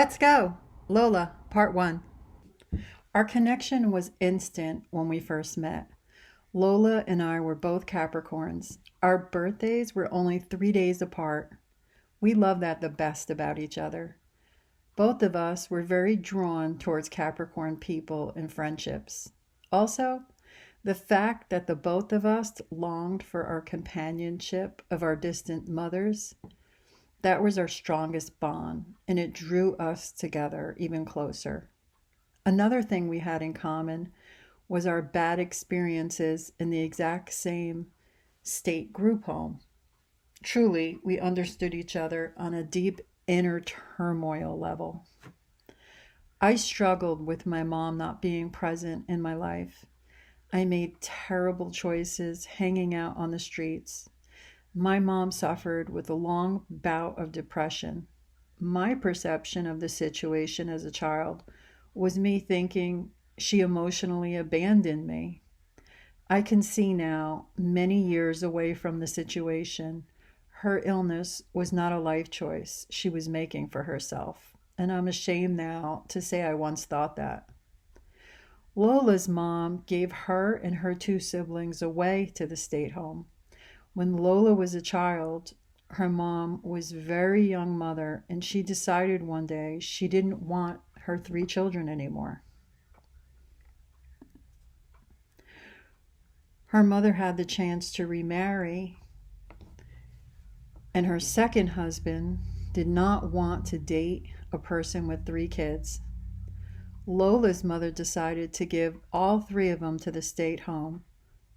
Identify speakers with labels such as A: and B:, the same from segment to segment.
A: Let's go! Lola, Part 1. Our connection was instant when we first met. Lola and I were both Capricorns. Our birthdays were only 3 days apart. We love that the best about each other. Both of us were very drawn towards Capricorn people and friendships. Also, the fact that the both of us longed for our companionship of our distant mothers, that was our strongest bond, and it drew us together even closer. Another thing we had in common was our bad experiences in the exact same state group home. Truly, we understood each other on a deep inner turmoil level. I struggled with my mom not being present in my life. I made terrible choices hanging out on the streets. My mom suffered with a long bout of depression. My perception of the situation as a child was me thinking she emotionally abandoned me. I can see now, many years away from the situation, her illness was not a life choice she was making for herself. And I'm ashamed now to say I once thought that. Lola's mom gave her and her two siblings away to the state home. When Lola was a child, her mom was a very young mother, and she decided one day she didn't want her three children anymore. Her mother had the chance to remarry, and her second husband did not want to date a person with three kids. Lola's mother decided to give all three of them to the state home.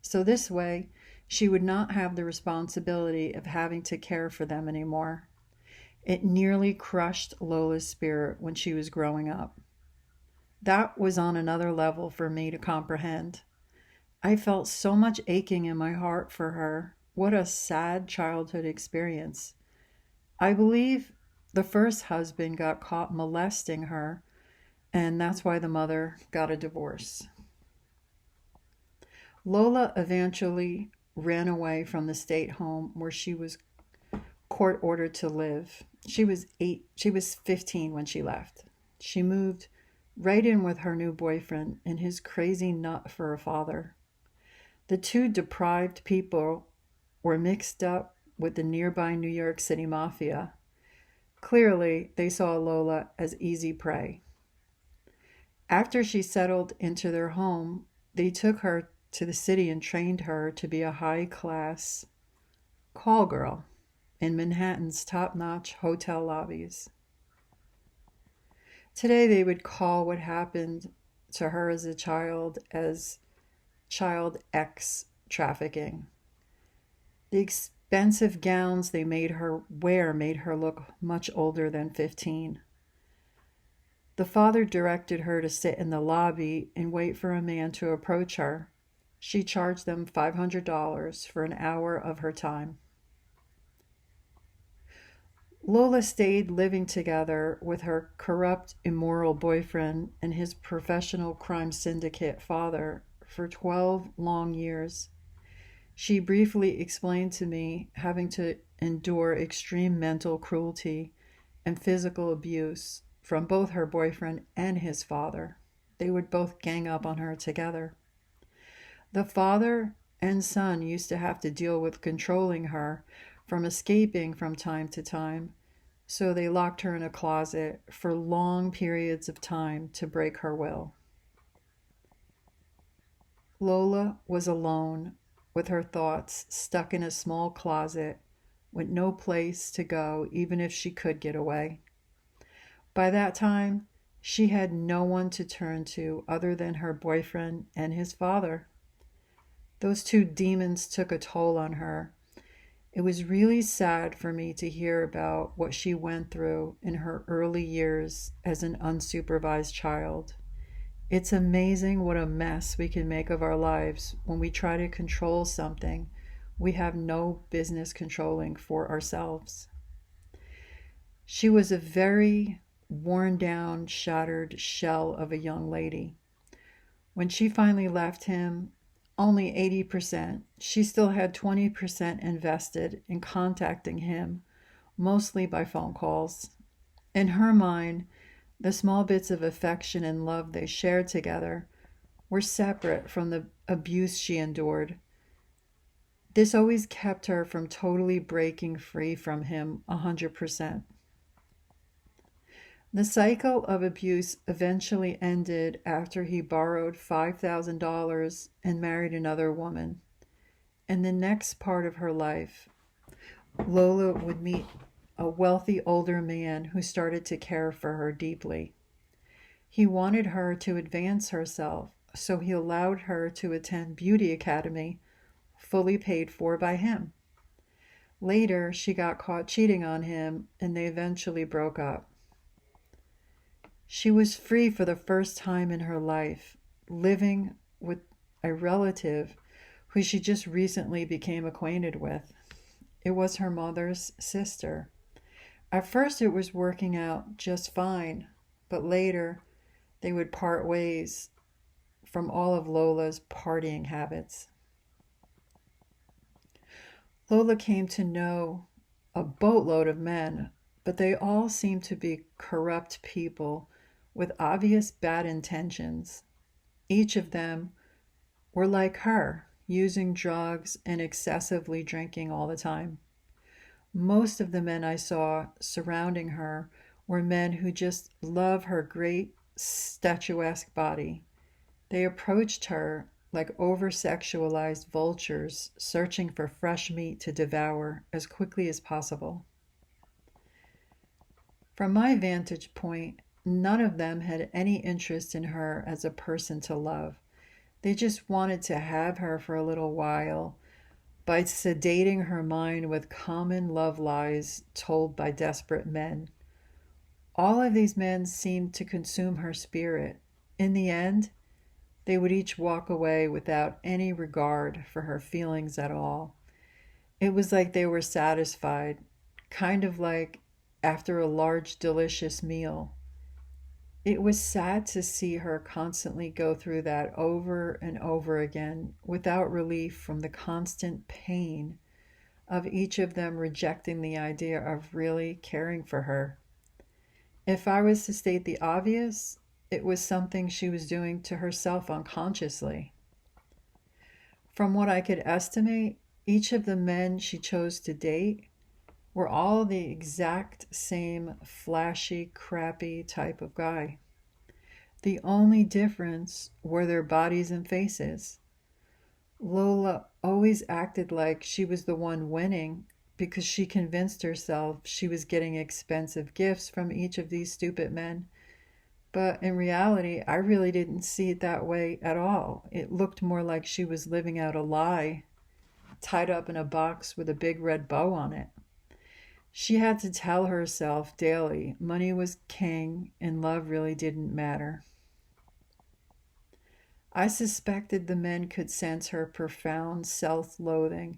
A: So this way, she would not have the responsibility of having to care for them anymore. It nearly crushed Lola's spirit when she was growing up. That was on another level for me to comprehend. I felt so much aching in my heart for her. What a sad childhood experience. I believe the first husband got caught molesting her, and that's why the mother got a divorce. Lola eventually ran away from the state home where she was court ordered to live. She was 15 when she left. She moved right in with her new boyfriend and his crazy nut for a father. The two deprived people were mixed up with the nearby New York City mafia. Clearly, they saw Lola as easy prey. After she settled into their home, they took her to the city and trained her to be a high-class call girl in Manhattan's top-notch hotel lobbies. Today, they would call what happened to her as a child as child X trafficking. The expensive gowns they made her wear made her look much older than 15. The father directed her to sit in the lobby and wait for a man to approach her. She charged them $500 for an hour of her time. Lola stayed living together with her corrupt, immoral boyfriend and his professional crime syndicate father for 12 long years. She briefly explained to me having to endure extreme mental cruelty and physical abuse from both her boyfriend and his father. They would both gang up on her together. The father and son used to have to deal with controlling her from escaping from time to time, so they locked her in a closet for long periods of time to break her will. Lola was alone with her thoughts stuck in a small closet with no place to go even if she could get away. By that time, she had no one to turn to other than her boyfriend and his father. Those two demons took a toll on her. It was really sad for me to hear about what she went through in her early years as an unsupervised child. It's amazing what a mess we can make of our lives when we try to control something we have no business controlling for ourselves. She was a very worn down, shattered shell of a young lady. When she finally left him, only 80%, she still had 20% invested in contacting him, mostly by phone calls. In her mind, The small bits of affection and love they shared together were separate from the abuse she endured. This always kept her from totally breaking free from him 100%. The cycle of abuse eventually ended after he borrowed $5,000 and married another woman. In the next part of her life, Lola would meet a wealthy older man who started to care for her deeply. He wanted her to advance herself, so he allowed her to attend beauty academy, fully paid for by him. Later, she got caught cheating on him, and they eventually broke up. She was free for the first time in her life, living with a relative who she just recently became acquainted with. It was her mother's sister. At first, it was working out just fine, but later, they would part ways from all of Lola's partying habits. Lola came to know a boatload of men, but they all seemed to be corrupt people with obvious bad intentions. Each of them were like her, using drugs and excessively drinking all the time. Most of the men I saw surrounding her were men who just love her great statuesque body. They approached her like over-sexualized vultures searching for fresh meat to devour as quickly as possible. From my vantage point, none of them had any interest in her as a person to love. They just wanted to have her for a little while by sedating her mind with common love lies told by desperate men. All of these men seemed to consume her spirit. In the end, they would each walk away without any regard for her feelings at all. It was like they were satisfied, kind of like after a large, delicious meal. It was sad to see her constantly go through that over and over again without relief from the constant pain of each of them rejecting the idea of really caring for her. If I was to state the obvious, it was something she was doing to herself unconsciously. From what I could estimate, each of the men she chose to date were all the exact same flashy, crappy type of guy. The only difference were their bodies and faces. Lola always acted like she was the one winning because she convinced herself she was getting expensive gifts from each of these stupid men. But in reality, I really didn't see it that way at all. It looked more like she was living out a lie, tied up in a box with a big red bow on it. She had to tell herself daily money was king and love really didn't matter. I suspected the men could sense her profound self-loathing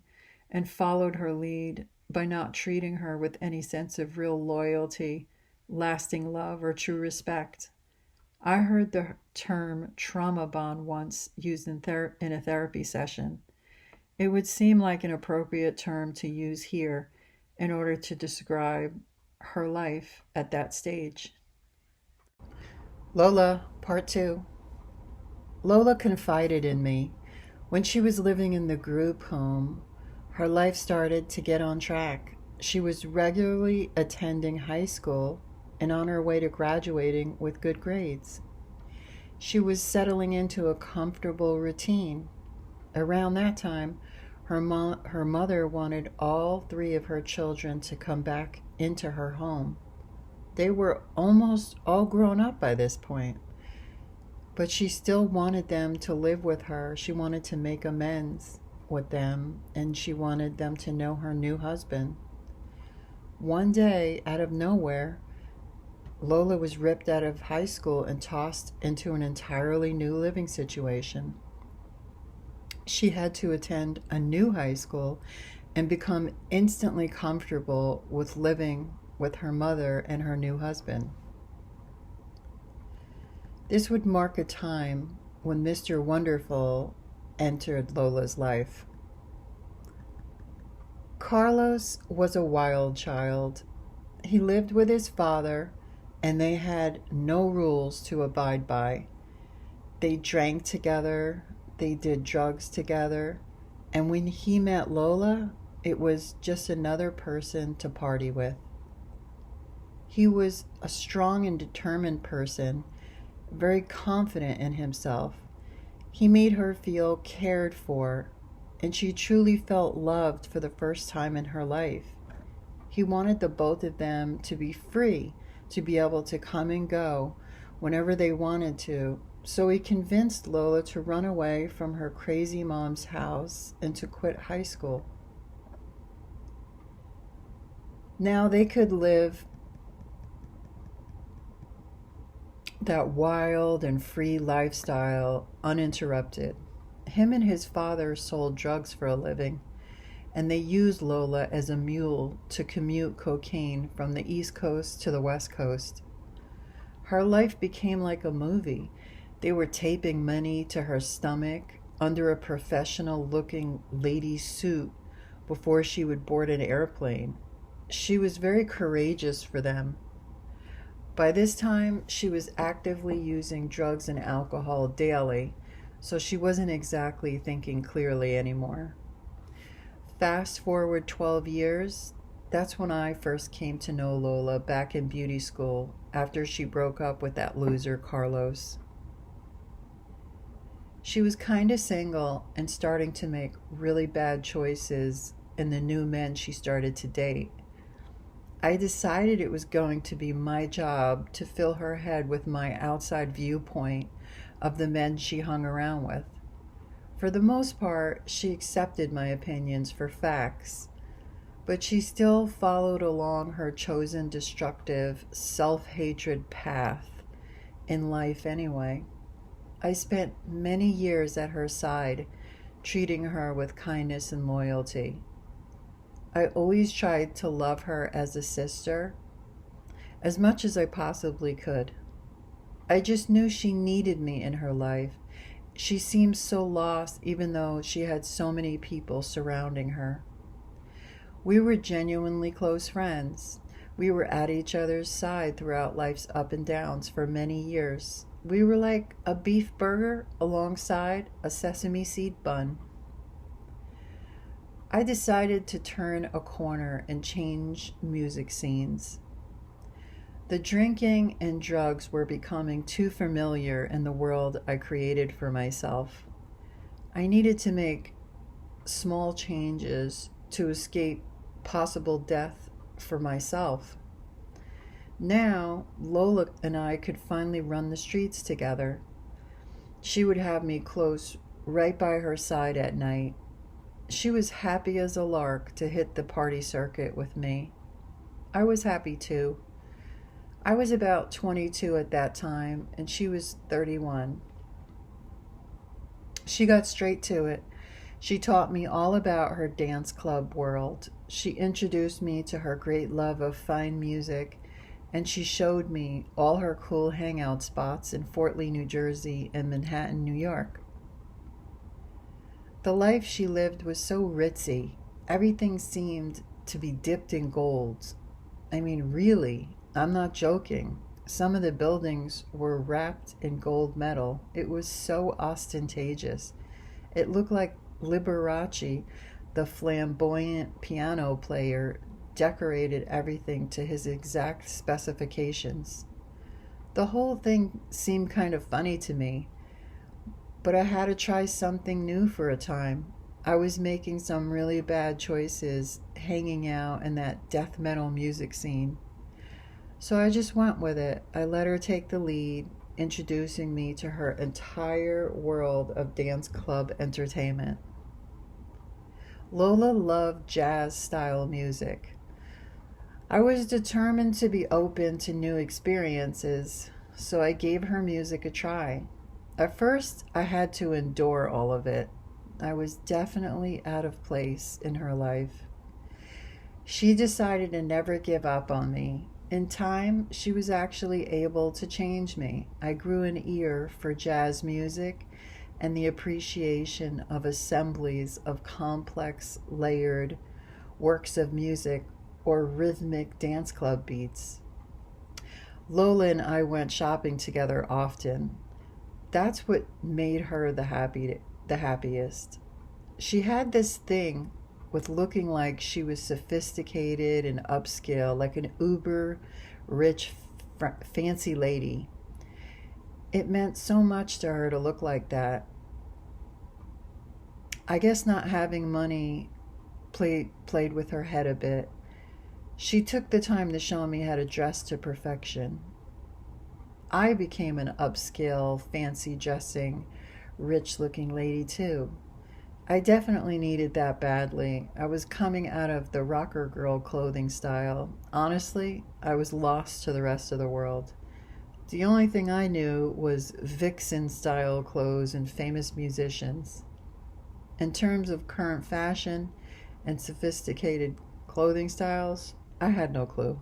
A: and followed her lead by not treating her with any sense of real loyalty, lasting love, or true respect. I heard the term trauma bond once used in a therapy session. It would seem like an appropriate term to use here in order to describe her life at that stage. Lola, Part 2. Lola confided in me. When she was living in the group home, her life started to get on track. She was regularly attending high school and on her way to graduating with good grades. She was settling into a comfortable routine. Around that time, her mother wanted all three of her children to come back into her home. They were almost all grown up by this point, but she still wanted them to live with her. She wanted to make amends with them, and she wanted them to know her new husband. One day, out of nowhere, Lola was ripped out of high school and tossed into an entirely new living situation. She had to attend a new high school and become instantly comfortable with living with her mother and her new husband. This would mark a time when Mr. Wonderful entered Lola's life. Carlos was a wild child. He lived with his father and they had no rules to abide by. They drank together, they did drugs together, and when he met Lola, it was just another person to party with. He was a strong and determined person, very confident in himself. He made her feel cared for, and she truly felt loved for the first time in her life. He wanted the both of them to be free, to be able to come and go whenever they wanted to. So he convinced Lola to run away from her crazy mom's house and to quit high school. Now they could live that wild and free lifestyle uninterrupted. Him and his father sold drugs for a living, and they used Lola as a mule to commute cocaine from the East Coast to the West Coast. Her life became like a movie. They were taping money to her stomach under a professional-looking lady's suit before she would board an airplane. She was very courageous for them. By this time, she was actively using drugs and alcohol daily, so she wasn't exactly thinking clearly anymore. Fast forward 12 years, that's when I first came to know Lola back in beauty school after she broke up with that loser Carlos. She was kind of single and starting to make really bad choices in the new men she started to date. I decided it was going to be my job to fill her head with my outside viewpoint of the men she hung around with. For the most part, she accepted my opinions for facts, but she still followed along her chosen destructive, self-hatred path in life anyway. I spent many years at her side, treating her with kindness and loyalty. I always tried to love her as a sister, as much as I possibly could. I just knew she needed me in her life. She seemed so lost, even though she had so many people surrounding her. We were genuinely close friends. We were at each other's side throughout life's up and downs for many years. We were like a beef burger alongside a sesame seed bun. I decided to turn a corner and change music scenes. The drinking and drugs were becoming too familiar in the world I created for myself. I needed to make small changes to escape possible death for myself. Now, Lola and I could finally run the streets together. She would have me close right by her side at night. She was happy as a lark to hit the party circuit with me. I was happy too. I was about 22 at that time, and she was 31. She got straight to it. She taught me all about her dance club world. She introduced me to her great love of fine music, and she showed me all her cool hangout spots in Fort Lee, New Jersey, and Manhattan, New York. The life she lived was so ritzy. Everything seemed to be dipped in gold. I mean, really, I'm not joking. Some of the buildings were wrapped in gold metal. It was so ostentatious. It looked like Liberace, the flamboyant piano player, decorated everything to his exact specifications. The whole thing seemed kind of funny to me, but I had to try something new for a time. I was making some really bad choices hanging out in that death metal music scene. So I just went with it. I let her take the lead, introducing me to her entire world of dance club entertainment. Lola loved jazz-style music. I was determined to be open to new experiences, so I gave her music a try. At first, I had to endure all of it. I was definitely out of place in her life. She decided to never give up on me. In time, she was actually able to change me. I grew an ear for jazz music and the appreciation of assemblies of complex, layered works of music or rhythmic dance club beats. Lola and I went shopping together often. That's what made her the happiest. She had this thing with looking like she was sophisticated and upscale, like an uber rich, fancy lady. It meant so much to her to look like that. I guess not having money played with her head a bit. She took the time to show me how to dress to perfection. I became an upscale, fancy dressing, rich looking lady too. I definitely needed that badly. I was coming out of the rocker girl clothing style. Honestly, I was lost to the rest of the world. The only thing I knew was vixen style clothes and famous musicians. In terms of current fashion and sophisticated clothing styles, I had no clue.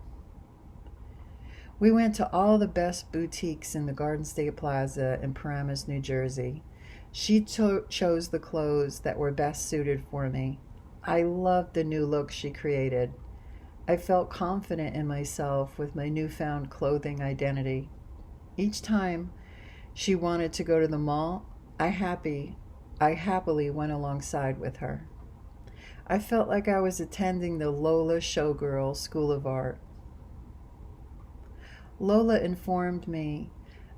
A: We went to all the best boutiques in the Garden State Plaza in Paramus, New Jersey. She chose the clothes that were best suited for me. I loved the new look she created. I felt confident in myself with my newfound clothing identity. Each time she wanted to go to the mall, I happily went alongside with her. I felt like I was attending the Lola Showgirl School of Art. Lola informed me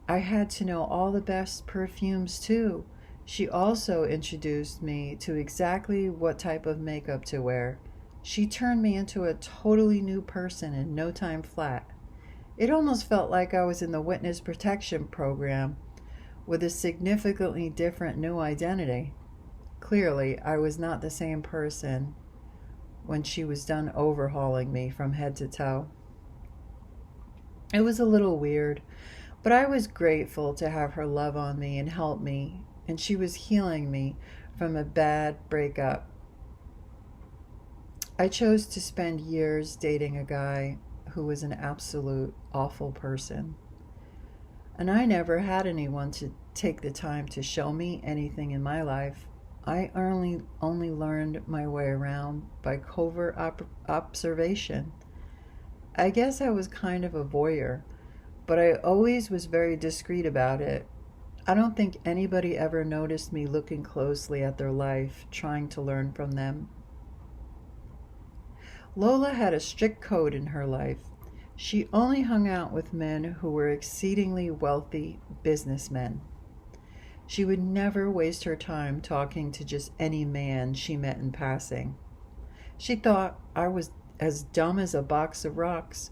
A: I had to know all the best perfumes too. She also introduced me to exactly what type of makeup to wear. She turned me into a totally new person in no time flat. It almost felt like I was in the witness protection program with a significantly different new identity. Clearly, I was not the same person when she was done overhauling me from head to toe. It was a little weird, but I was grateful to have her love on me and help me, and she was healing me from a bad breakup. I chose to spend years dating a guy who was an absolute awful person. And I never had anyone to take the time to show me anything in my life. I only learned my way around by covert observation. I guess I was kind of a voyeur, but I always was very discreet about it. I don't think anybody ever noticed me looking closely at their life, trying to learn from them. Lola had a strict code in her life. She only hung out with men who were exceedingly wealthy businessmen. She would never waste her time talking to just any man she met in passing. She thought I was as dumb as a box of rocks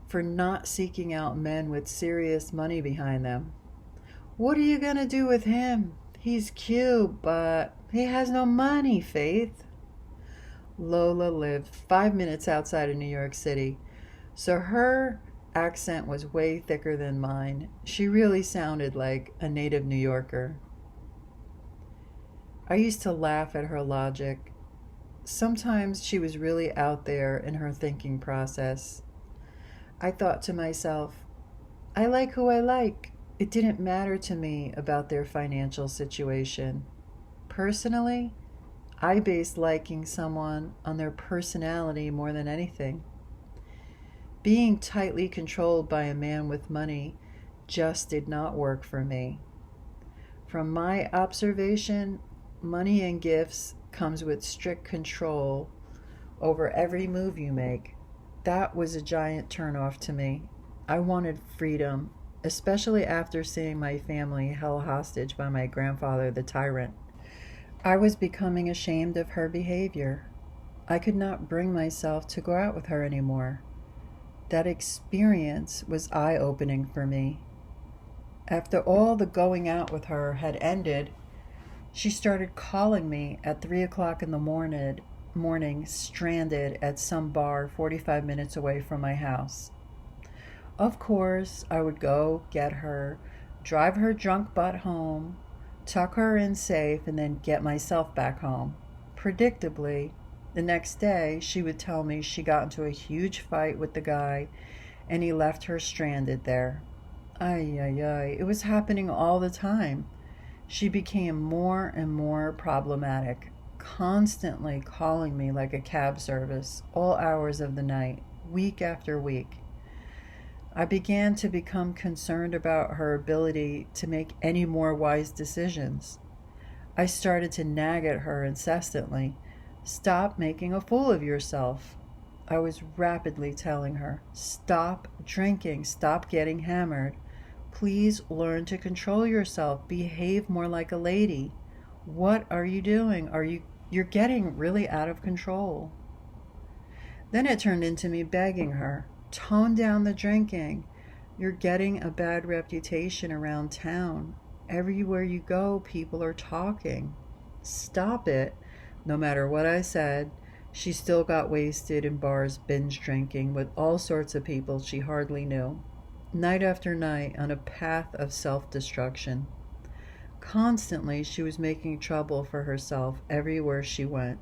A: for not seeking out men with serious money behind them. What are you going to do with him? He's cute, but he has no money, Faith. Lola lived 5 minutes outside of New York City, so her accent was way thicker than mine. She really sounded like a native New Yorker. I used to laugh at her logic. Sometimes she was really out there in her thinking process. I thought to myself, I like who I like. It didn't matter to me about their financial situation. Personally, I based liking someone on their personality more than anything. Being tightly controlled by a man with money just did not work for me. From my observation, money and gifts comes with strict control over every move you make. That was a giant turnoff to me. I wanted freedom, especially after seeing my family held hostage by my grandfather, the tyrant. I was becoming ashamed of her behavior. I could not bring myself to go out with her anymore. That experience was eye-opening for me. After all the going out with her had ended, she started calling me at 3 o'clock in the morning, stranded at some bar 45 minutes away from my house. Of course, I would go get her, drive her drunk butt home, tuck her in safe, and then get myself back home. Predictably, the next day, she would tell me she got into a huge fight with the guy and he left her stranded there. Ay, ay, ay. It was happening all the time. She became more and more problematic, constantly calling me like a cab service, all hours of the night, week after week. I began to become concerned about her ability to make any more wise decisions. I started to nag at her incessantly. Stop making a fool of yourself. I was rapidly telling her, stop drinking, stop getting hammered. Please learn to control yourself. Behave more like a lady. What are you doing? You're getting really out of control. Then it turned into me begging her, tone down the drinking. You're getting a bad reputation around town. Everywhere you go, people are talking. Stop it. No matter what I said, she still got wasted in bars, binge drinking with all sorts of people she hardly knew, night after night on a path of self-destruction. Constantly, she was making trouble for herself everywhere she went.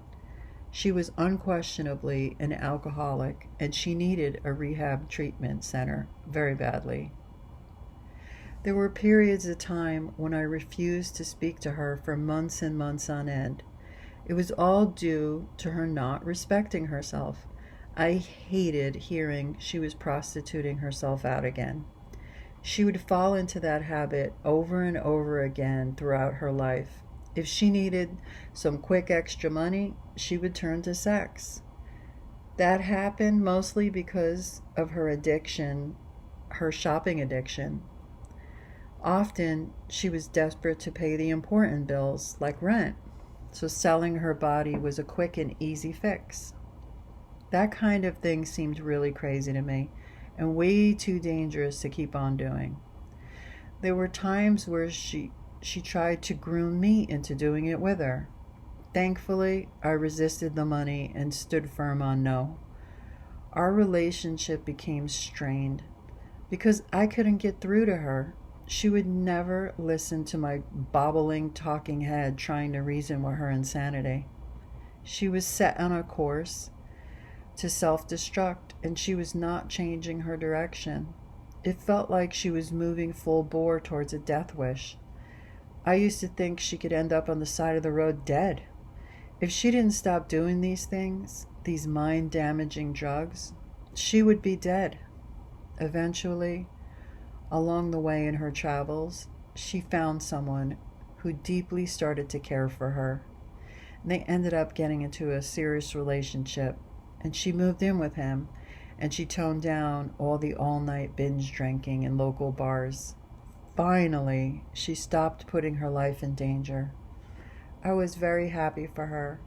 A: She was unquestionably an alcoholic, and she needed a rehab treatment center very badly. There were periods of time when I refused to speak to her for months and months on end. It was all due to her not respecting herself. I hated hearing she was prostituting herself out again. She would fall into that habit over and over again throughout her life. If she needed some quick extra money, she would turn to sex. That happened mostly because of her addiction, her shopping addiction. Often, she was desperate to pay the important bills, like rent, so selling her body was a quick and easy fix. That kind of thing seemed really crazy to me, and way too dangerous to keep on doing. There were times where she tried to groom me into doing it with her. Thankfully, I resisted the money and stood firm on no. Our relationship became strained because I couldn't get through to her. She would never listen to my bobbling talking head trying to reason with her insanity. She was set on a course to self-destruct, and she was not changing her direction. It felt like she was moving full bore towards a death wish. I used to think she could end up on the side of the road dead. If she didn't stop doing these things, these mind-damaging drugs, she would be dead. Eventually, along the way in her travels, she found someone who deeply started to care for her. They ended up getting into a serious relationship, and she moved in with him, and she toned down all the all-night binge drinking in local bars. Finally, she stopped putting her life in danger. I was very happy for her.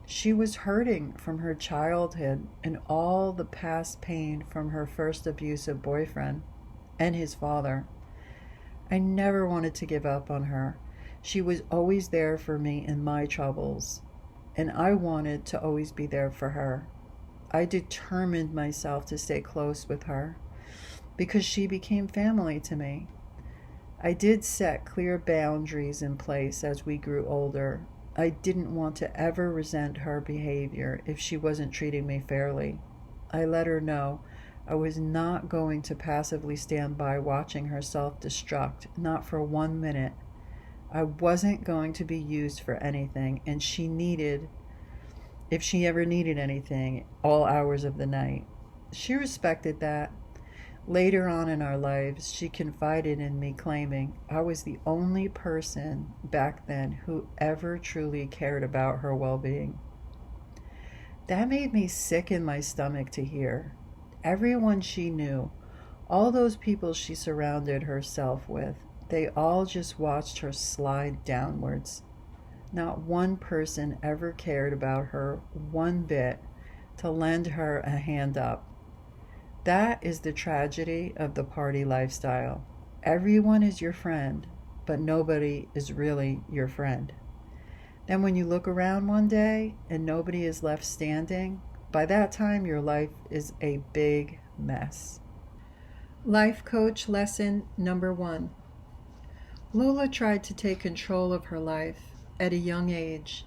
A: She was hurting from her childhood and all the past pain from her first abusive boyfriend and his father. I never wanted to give up on her. She was always there for me in my troubles, and I wanted to always be there for her. I determined myself to stay close with her because she became family to me. I did set clear boundaries in place as we grew older. I didn't want to ever resent her behavior if she wasn't treating me fairly. I let her know I was not going to passively stand by watching her self-destruct, not for 1 minute. I wasn't going to be used for anything, and she needed, if she ever needed anything, all hours of the night. She respected that. Later on in our lives, she confided in me, claiming I was the only person back then who ever truly cared about her well-being. That made me sick in my stomach to hear. Everyone she knew, all those people she surrounded herself with, they all just watched her slide downwards. Not one person ever cared about her one bit to lend her a hand up. That is the tragedy of the party lifestyle. Everyone is your friend, but nobody is really your friend. Then when you look around one day and nobody is left standing, by that time your life is a big mess. Life coach lesson number 1. Lola tried to take control of her life at a young age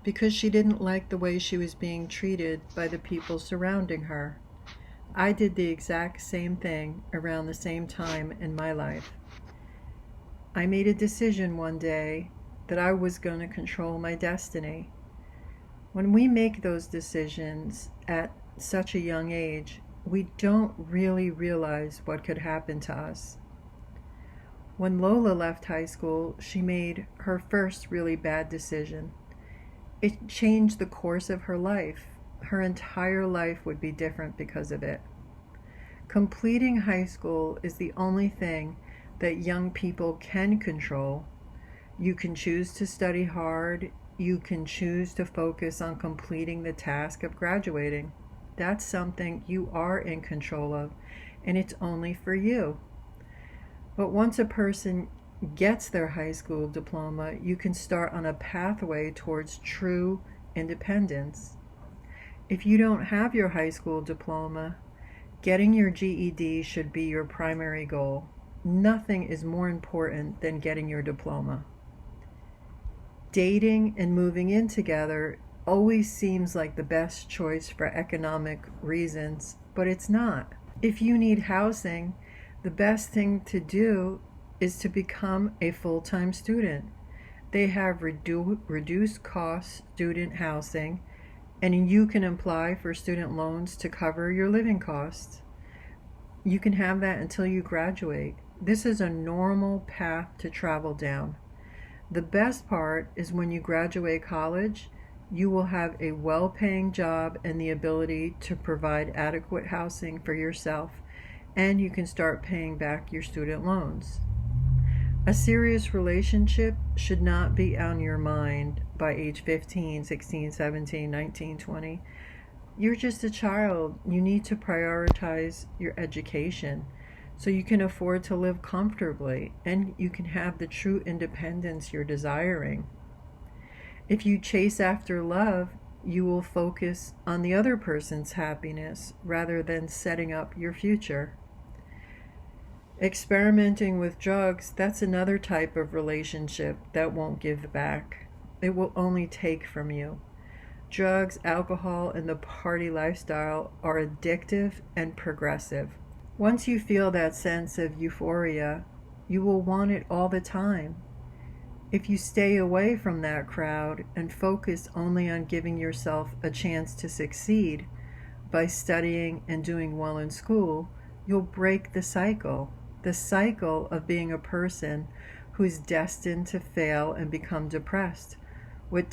A: because she didn't like the way she was being treated by the people surrounding her. I did the exact same thing around the same time in my life. I made a decision one day that I was going to control my destiny. When we make those decisions at such a young age, we don't really realize what could happen to us. When Lola left high school, she made her first really bad decision. It changed the course of her life. Her entire life would be different because of it. Completing high school is the only thing that young people can control. You can choose to study hard. You can choose to focus on completing the task of graduating. That's something you are in control of, and it's only for you. But once a person gets their high school diploma, you can start on a pathway towards true independence. If you don't have your high school diploma, getting your GED should be your primary goal. Nothing is more important than getting your diploma. Dating and moving in together always seems like the best choice for economic reasons, but it's not. If you need housing, the best thing to do is to become a full-time student. They have reduced cost student housing, and you can apply for student loans to cover your living costs. You can have that until you graduate. This is a normal path to travel down. The best part is when you graduate college, you will have a well-paying job and the ability to provide adequate housing for yourself, and you can start paying back your student loans. A serious relationship should not be on your mind by age 15, 16, 17, 19, 20. You're just a child. You need to prioritize your education so you can afford to live comfortably and you can have the true independence you're desiring. If you chase after love, you will focus on the other person's happiness rather than setting up your future. Experimenting with drugs, that's another type of relationship that won't give back. It will only take from you. Drugs, alcohol, and the party lifestyle are addictive and progressive. Once you feel that sense of euphoria, you will want it all the time. If you stay away from that crowd and focus only on giving yourself a chance to succeed by studying and doing well in school, you'll break the cycle of being a person who's destined to fail and become depressed. With